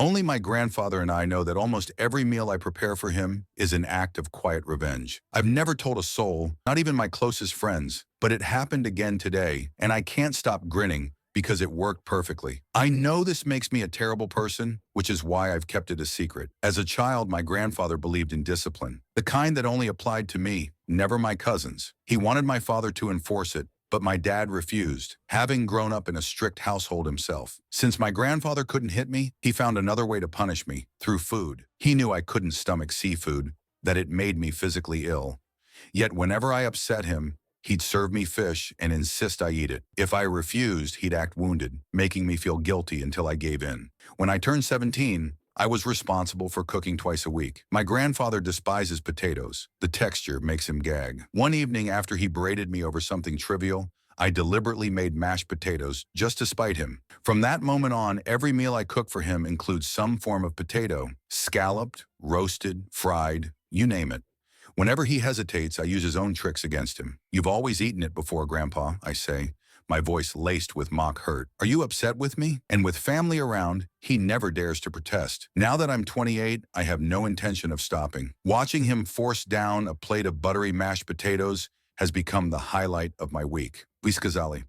Only my grandfather and I know that almost every meal I prepare for him is an act of quiet revenge. I've never told a soul, not even my closest friends, but it happened again today, and I can't stop grinning because it worked perfectly. I know this makes me a terrible person, which is why I've kept it a secret. As a child, my grandfather believed in discipline, the kind that only applied to me, never my cousins. He wanted my father to enforce it, but my dad refused, having grown up in a strict household himself. Since my grandfather couldn't hit me, he found another way to punish me, through food. He knew I couldn't stomach seafood, that it made me physically ill. Yet whenever I upset him, he'd serve me fish and insist I eat it. If I refused, he'd act wounded, making me feel guilty until I gave in. When I turned 17, I was responsible for cooking twice a week. My grandfather despises potatoes. The texture makes him gag. One evening after he berated me over something trivial, I deliberately made mashed potatoes just to spite him. From that moment on, every meal I cook for him includes some form of potato, scalloped, roasted, fried, you name it. Whenever he hesitates, I use his own tricks against him. "You've always eaten it before, Grandpa," I say, my voice laced with mock hurt. "Are you upset with me?" And with family around, he never dares to protest. Now that I'm 28, I have no intention of stopping. Watching him force down a plate of buttery mashed potatoes has become the highlight of my week. Whiskazali.